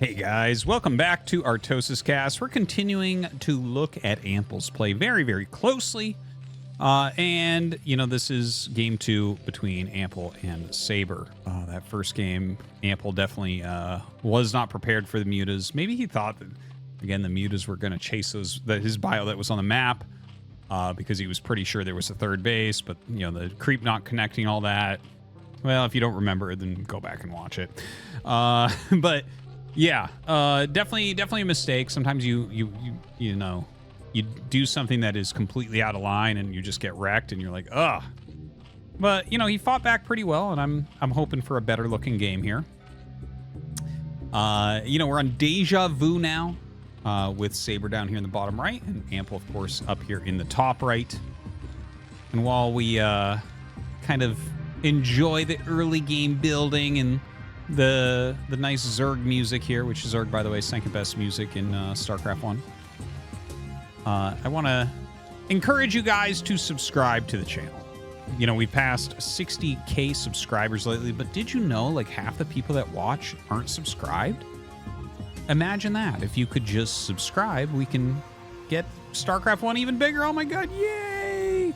Hey guys, welcome back to ArtosisCasts. We're continuing to look at Ample's play very, very closely. And, you know, this is game 2 between Ample and Saber. That first game, Ample definitely was not prepared for the mutas. Maybe he thought that, again, the mutas were going to chase his bio that was on the map because he was pretty sure there was a third base. But, you know, the creep not connecting, all that. Well, if you don't remember, then go back and watch it. But... yeah, definitely a mistake. Sometimes you know, you do something that is completely out of line and you just get wrecked and you're like, ugh. But, you know, he fought back pretty well, and I'm hoping for a better looking game here. You know, we're on Deja Vu now, with Saber down here in the bottom right and Ample, of course, up here in the top right. And while we kind of enjoy the early game building and the nice Zerg music here, which is Zerg, by the way, second best music in StarCraft 1. I want to encourage you guys to subscribe to the channel. You know, we passed 60K subscribers lately, but did you know like half the people that watch aren't subscribed? Imagine that. If you could just subscribe, we can get StarCraft 1 even bigger. Oh my god, yay!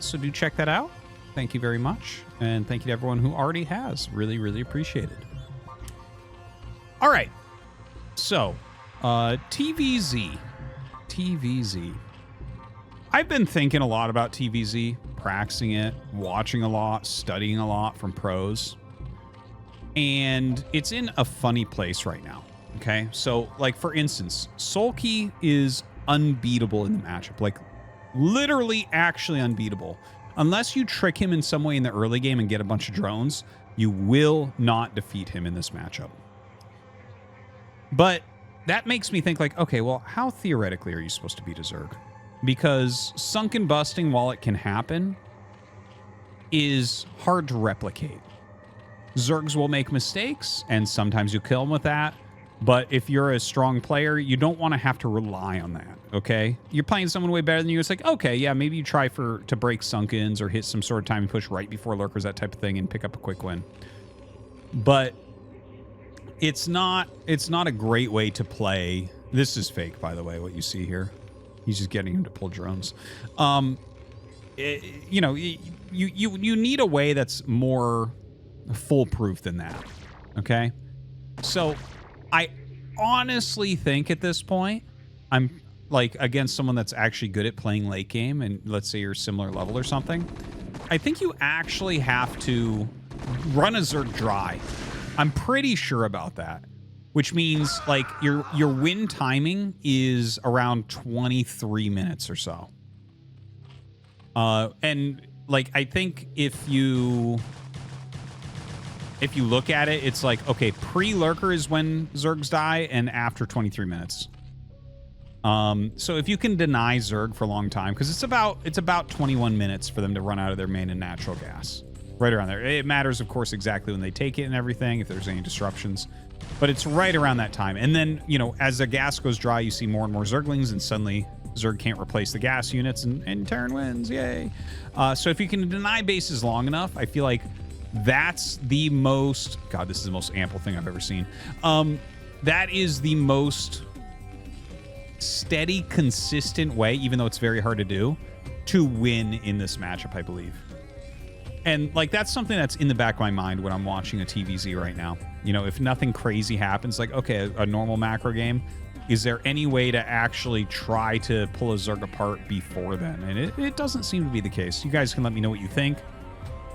So do check that out. Thank you very much. And thank you to everyone who already has. Really, really appreciate it. All right. So, TVZ. TVZ. I've been thinking a lot about TVZ, practicing it, watching a lot, studying a lot from pros. And it's in a funny place right now. Okay? So, like, for instance, Sulky is unbeatable in the matchup. Like, literally, actually unbeatable. Unless you trick him in some way in the early game and get a bunch of drones, you will not defeat him in this matchup. But that makes me think like, okay, well, how theoretically are you supposed to beat a Zerg? Because sunken busting, while it can happen, is hard to replicate. Zergs will make mistakes, and sometimes you kill them with that. But if you're a strong player, you don't want to have to rely on that, okay? You're playing someone way better than you. It's like, okay, yeah, maybe you try to break Sunkens or hit some sort of timing push right before lurkers, that type of thing, and pick up a quick win. But it's not a great way to play. This is fake, by the way, what you see here. He's just getting him to pull drones. You know, you need a way that's more foolproof than that, okay? So... I honestly think at this point, I'm like against someone that's actually good at playing late game, and let's say you're similar level or something. I think you actually have to run a Zerg dry. I'm pretty sure about that, which means like your win timing is around 23 minutes or so. And like I think if you look at it, it's like, okay, pre-lurker is when Zergs die and after 23 minutes. So if you can deny Zerg for a long time, because it's about 21 minutes for them to run out of their main and natural gas. Right around there. It matters, of course, exactly when they take it and everything, if there's any disruptions. But it's right around that time. And then, you know, as the gas goes dry, you see more and more Zerglings, and suddenly Zerg can't replace the gas units, and Terran wins. Yay. So if you can deny bases long enough, I feel like that's the most... God, this is the most ample thing I've ever seen. That is the most steady, consistent way, even though it's very hard to do, to win in this matchup, I believe. And, like, that's something that's in the back of my mind when I'm watching a TVZ right now. You know, if nothing crazy happens, like, okay, a normal macro game, is there any way to actually try to pull a Zerg apart before then? And it doesn't seem to be the case. You guys can let me know what you think.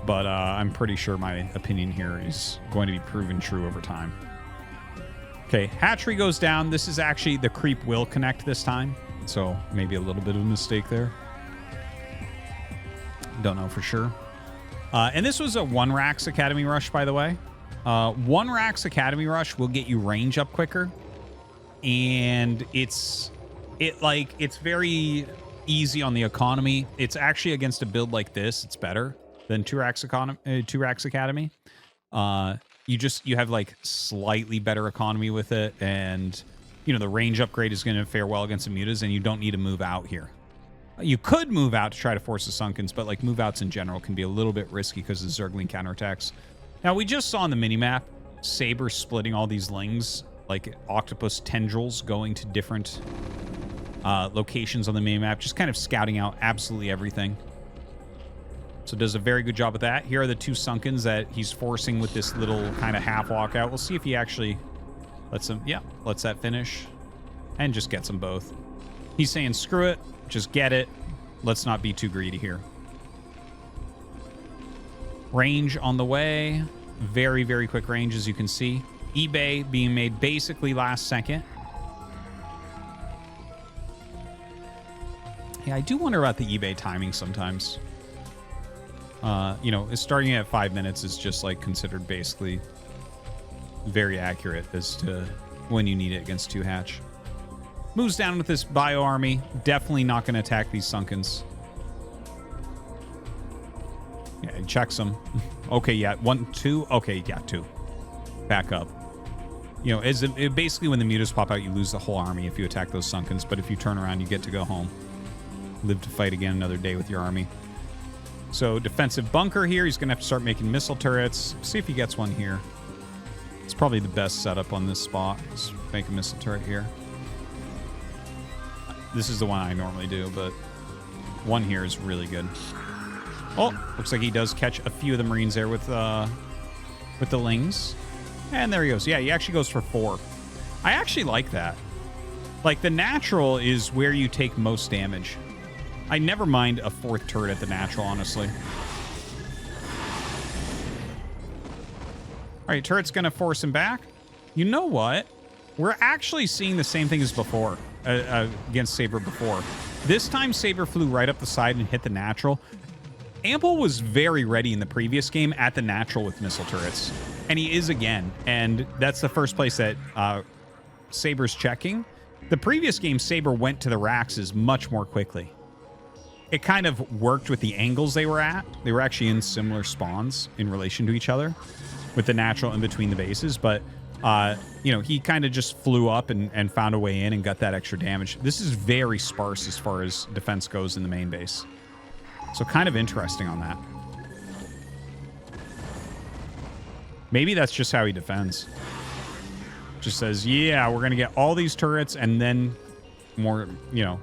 But I'm pretty sure my opinion here is going to be proven true over time. Okay, hatchery goes down. This is actually, the creep will connect this time. So maybe a little bit of a mistake there. Don't know for sure. And this was a 1-Rax Academy Rush, by the way. 1-Rax Academy Rush will get you range up quicker. And it's very easy on the economy. It's actually against a build like this, it's better than 2-Rax Academy. You have like slightly better economy with it, and you know the range upgrade is going to fare well against the mutas, and you don't need to move out here. You could move out to try to force the Sunkens, but like move outs in general can be a little bit risky because of Zergling counterattacks. Now we just saw on the minimap Saber splitting all these lings like octopus tendrils going to different locations on the mini map, just kind of scouting out absolutely everything. So does a very good job with that. Here are the 2 Sunkens that he's forcing with this little kind of half walkout. We'll see if he actually lets them, yeah, lets that finish and just gets them both. He's saying, screw it, just get it. Let's not be too greedy here. Range on the way. Very, very quick range, as you can see. eBay being made basically last second. Yeah, I do wonder about the eBay timing sometimes. You know, starting at 5 minutes is just like considered basically very accurate as to when you need it against 2 hatch. Moves down with this bio army. Definitely not going to attack these Sunkens. Yeah, he checks them. Okay, yeah, 1, 2. Okay, yeah, 2. Back up. You know, basically when the mutas pop out, you lose the whole army if you attack those Sunkens. But if you turn around, you get to go home. Live to fight again another day with your army. So defensive bunker here. He's going to have to start making missile turrets. See if he gets one here. It's probably the best setup on this spot. Let's make a missile turret here. This is the one I normally do, but one here is really good. Oh, looks like he does catch a few of the Marines there with the Lings. And there he goes. Yeah, he actually goes for 4. I actually like that. Like, the natural is where you take most damage. I never mind a 4th turret at the natural, honestly. All right, turret's going to force him back. You know what? We're actually seeing the same thing as before, against Saber before. This time, Saber flew right up the side and hit the natural. Ample was very ready in the previous game at the natural with missile turrets. And he is again. And that's the first place that Saber's checking. The previous game, Saber went to the Raxes much more quickly. It kind of worked with the angles they were at. They were actually in similar spawns in relation to each other with the natural in between the bases. But, you know, he kind of just flew up and found a way in and got that extra damage. This is very sparse as far as defense goes in the main base. So kind of interesting on that. Maybe that's just how he defends. Just says, yeah, we're going to get all these turrets and then more, you know,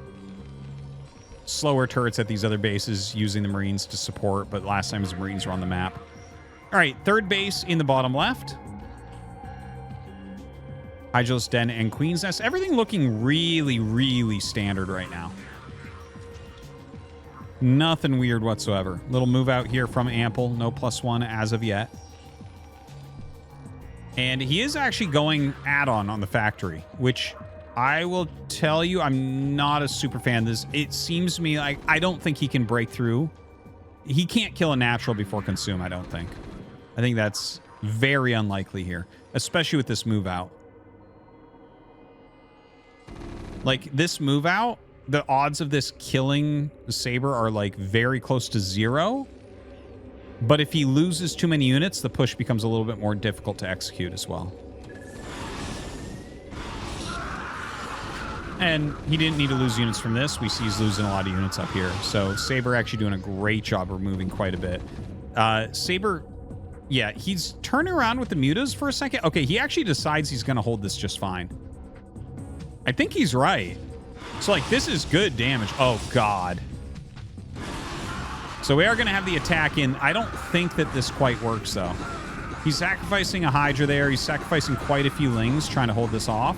slower turrets at these other bases using the Marines to support. But last time his Marines were on the map. All right, 3rd base in the bottom left. Hydralis Den and Queen's Nest. Everything looking really, really standard right now. Nothing weird whatsoever. Little move out here from Ample. No +1 as of yet. And he is actually going add-on the factory, which I will tell you, I'm not a super fan of this. It seems to me like I don't think he can break through. He can't kill a natural before consume, I don't think. I think that's very unlikely here, especially with this move out. Like, this move out, the odds of this killing the Saber are like very close to 0. But if he loses too many units, the push becomes a little bit more difficult to execute as well. And he didn't need to lose units from this. We see he's losing a lot of units up here. So Saber actually doing a great job removing quite a bit. Saber, yeah, he's turning around with the mutas for a second. Okay, he actually decides he's going to hold this just fine. I think he's right. So, like, this is good damage. Oh, God. So we are going to have the attack in. I don't think that this quite works, though. He's sacrificing a Hydra there. He's sacrificing quite a few Lings trying to hold this off.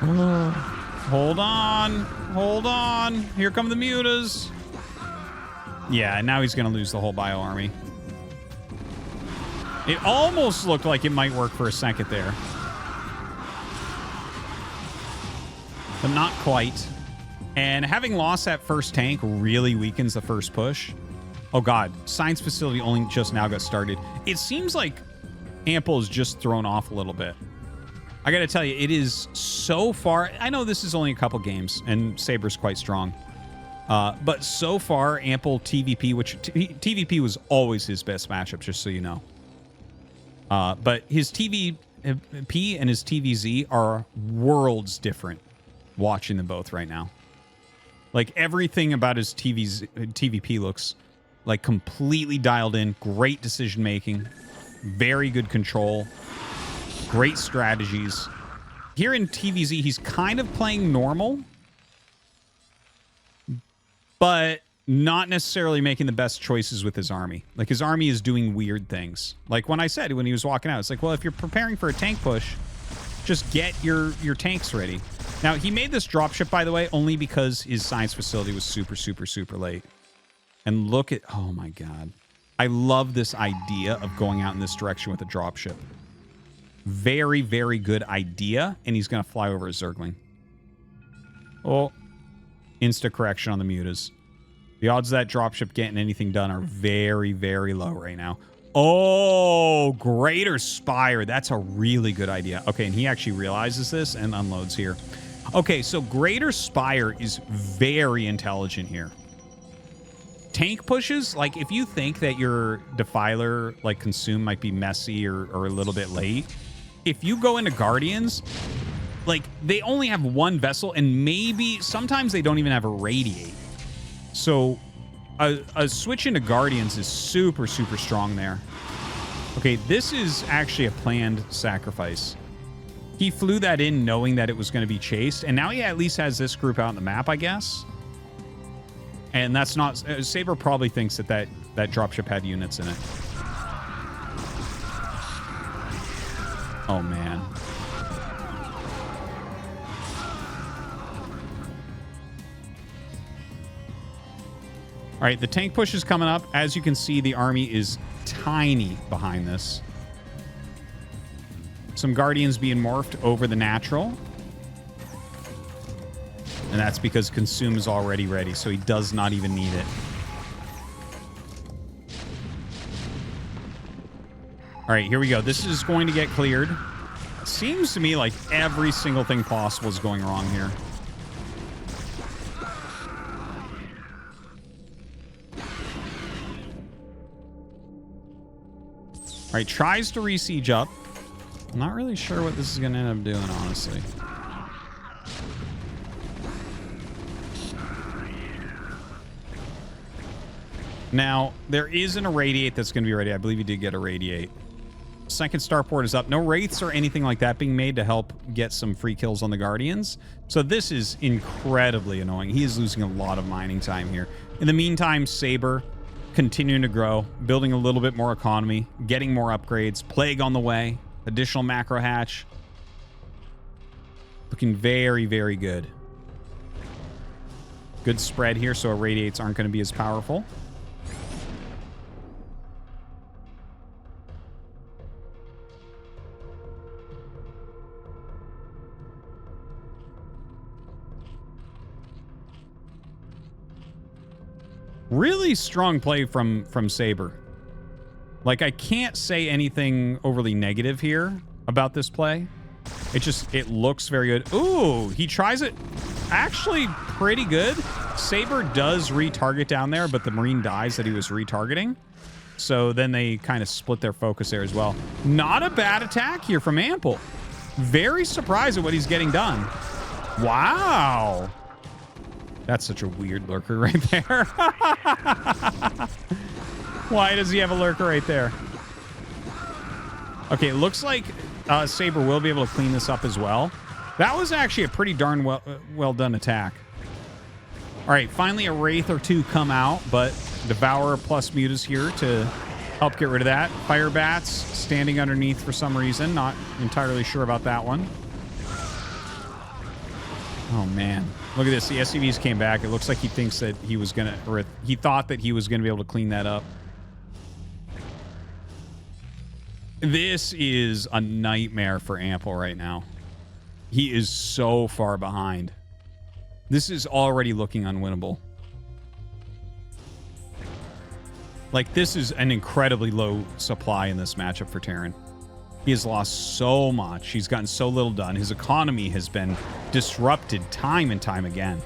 Hold on. Hold on. Here come the mutas. Yeah, now he's going to lose the whole bio army. It almost looked like it might work for a second there. But not quite. And having lost that first tank really weakens the first push. Oh, God. Science facility only just now got started. It seems like Ample is just thrown off a little bit. I got to tell you, it is so far... I know this is only a couple games, and Saber's quite strong. But so far, Ample TVP, which TVP was always his best matchup, just so you know. But his TVP and his TVZ are worlds different watching them both right now. Like, everything about his TVP looks like completely dialed in. Great decision making. Very good control. Great strategies. Here in TVZ, he's kind of playing normal, but not necessarily making the best choices with his army. Like, his army is doing weird things. Like when I said, when he was walking out, it's like, well, if you're preparing for a tank push, just get your tanks ready. Now, he made this dropship, by the way, only because his science facility was super, super, super late. And look at... Oh, my God. I love this idea of going out in this direction with a dropship. Very, very good idea. And he's going to fly over a Zergling. Oh. Insta correction on the mutas. The odds of that dropship getting anything done are very, very low right now. Oh, greater spire. That's a really good idea. Okay, and he actually realizes this and unloads here. Okay, so greater spire is very intelligent here. Tank pushes, like if you think that your defiler, like consume might be messy or a little bit late, if you go into Guardians, like they only have one vessel and maybe sometimes they don't even have a radiate. So a switch into Guardians is super, super strong there. Okay, this is actually a planned sacrifice. He flew that in knowing that it was going to be chased, and now he at least has this group out on the map, I guess. And that's not... Saber probably thinks that dropship had units in it. Oh, man. All right, the tank push is coming up. As you can see, the army is tiny behind this. Some Guardians being morphed over the natural. And that's because Consume is already ready, so he does not even need it. All right, here we go. This is going to get cleared. Seems to me like every single thing possible is going wrong here. All right, tries to re-siege up. I'm not really sure what this is going to end up doing, honestly. Now, there isn't a radiate that's going to be ready. I believe he did get a radiate. Second starport is up. No wraiths or anything like that being made to help get some free kills on the Guardians. So this is incredibly annoying. He is losing a lot of mining time here. In the meantime, Saber continuing to grow, building a little bit more economy, getting more upgrades, Plague on the way, additional macro hatch. Looking very, very good. Good spread here, so irradiates aren't going to be as powerful. Really strong play from Saber. Like, I can't say anything overly negative here about this play. It looks very good. Ooh, he tries it. Actually pretty good. Saber does retarget down there, but the Marine dies that he was retargeting. So then they kind of split their focus there as well. Not a bad attack here from Ample. Very surprised at what he's getting done. Wow. That's such a weird lurker right there. Why does he have a lurker right there? Okay, it looks like Saber will be able to clean this up as well. That was actually a pretty darn well done attack. All right, finally a Wraith or two come out, but Devourer plus Mutas here to help get rid of that. Fire Bats standing underneath for some reason. Not entirely sure about that one. Oh, man. Look at this. The SCVs came back. It looks like he thinks that he was going to... Or he thought that he was going to be able to clean that up. This is a nightmare for Ample right now. He is so far behind. This is already looking unwinnable. Like, this is an incredibly low supply in this matchup for Terran. He has lost so much. He's gotten so little done. His economy has been disrupted time and time again.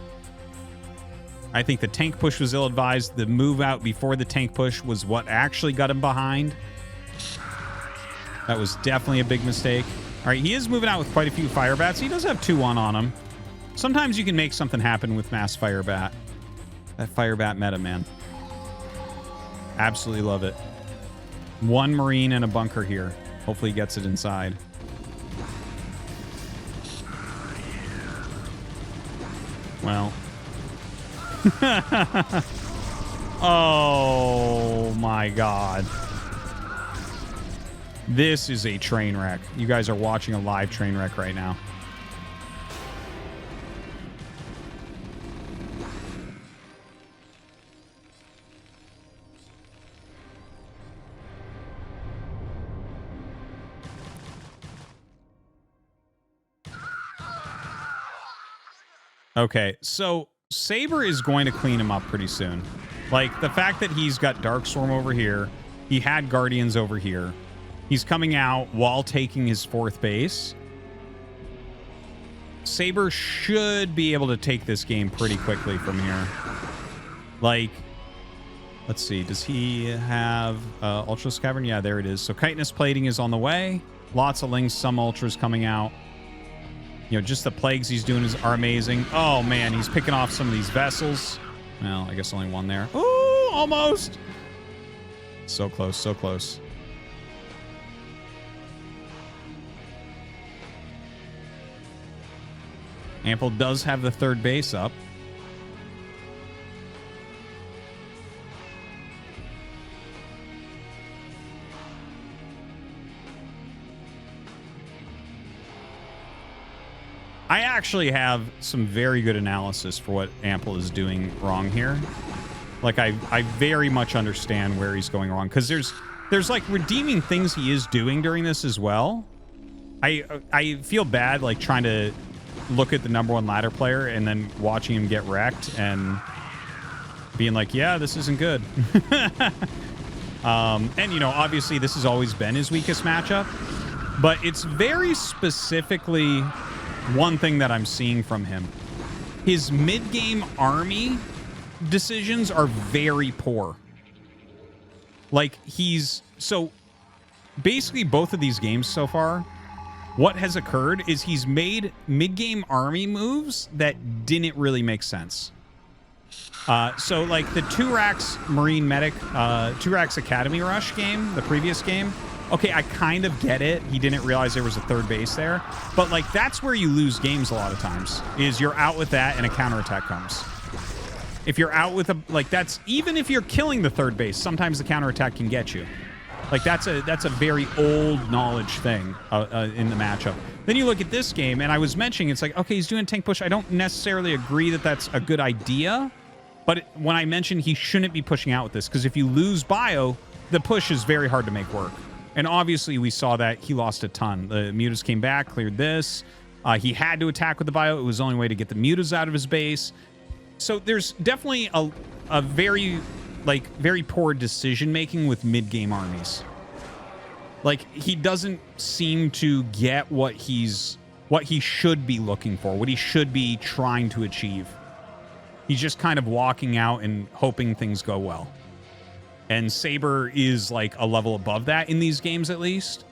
I think the tank push was ill-advised. The move out before the tank push was what actually got him behind. That was definitely a big mistake. All right, he is moving out with quite a few fire bats. He does have 2-1 on him. Sometimes you can make something happen with mass fire bat. That fire bat meta, man. Absolutely love it. One Marine and a bunker here. Hopefully he gets it inside. Well. Oh, my God. This is a train wreck. You guys are watching a live train wreck right now. Okay, so Saber is going to clean him up pretty soon. Like, the fact that he's got Darkstorm over here, he had Guardians over here, he's coming out while taking his 4th base. Saber should be able to take this game pretty quickly from here. Like, let's see, does he have Ultra's Cavern? Yeah, there it is. So chitinous plating is on the way. Lots of links, some Ultras coming out. You know, just the plagues he's doing are amazing. Oh, man, he's picking off some of these vessels. Well, I guess only one there. Ooh, almost. So close, so close. Ample does have the 3rd base up. I actually have some very good analysis for what Ample is doing wrong here. Like, I very much understand where he's going wrong, because there's like redeeming things he is doing during this as well. I feel bad like trying to look at the #1 ladder player and then watching him get wrecked and being like, yeah, this isn't good. And, you know, obviously this has always been his weakest matchup, but it's very specifically one thing that I'm seeing from him. His mid-game army decisions are very poor. Like, so basically both of these games so far, what has occurred is he's made mid-game army moves that didn't really make sense. So like the 2-Rax Marine Medic, 2-Rax Academy Rush game, the previous game, okay, I kind of get it. He didn't realize there was a 3rd base there. But, like, that's where you lose games a lot of times, is you're out with that and a counterattack comes. If you're out with that's, even if you're killing the 3rd base, sometimes the counterattack can get you. Like, that's a very old knowledge thing in the matchup. Then you look at this game, and I was mentioning, it's like, okay, he's doing tank push. I don't necessarily agree that that's a good idea. But when I mentioned he shouldn't be pushing out with this, because if you lose bio, the push is very hard to make work. And obviously, we saw that he lost a ton. The mutas came back, cleared this. He had to attack with the bio. It was the only way to get the mutas out of his base. So there's definitely a very poor decision-making with mid-game armies. Like, he doesn't seem to get what he should be looking for, what he should be trying to achieve. He's just kind of walking out and hoping things go well. And Saber is like a level above that in these games, at least,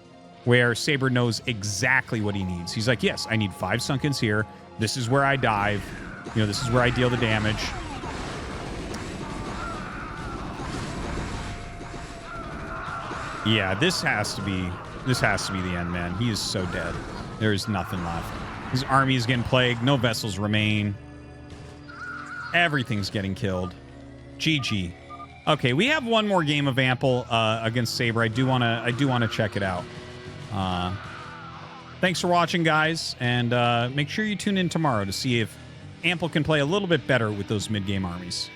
where Saber knows exactly what he needs. He's like, yes, I need 5 Sunkens here. This is where I dive. You know, this is where I deal the damage. Yeah, this has to be the end, man. He is so dead. There is nothing left. His army is getting plagued. No vessels remain. Everything's getting killed. GG. Okay, we have one more game of Ample against Saber. I do want to check it out. Thanks for watching, guys, and make sure you tune in tomorrow to see if Ample can play a little bit better with those mid-game armies.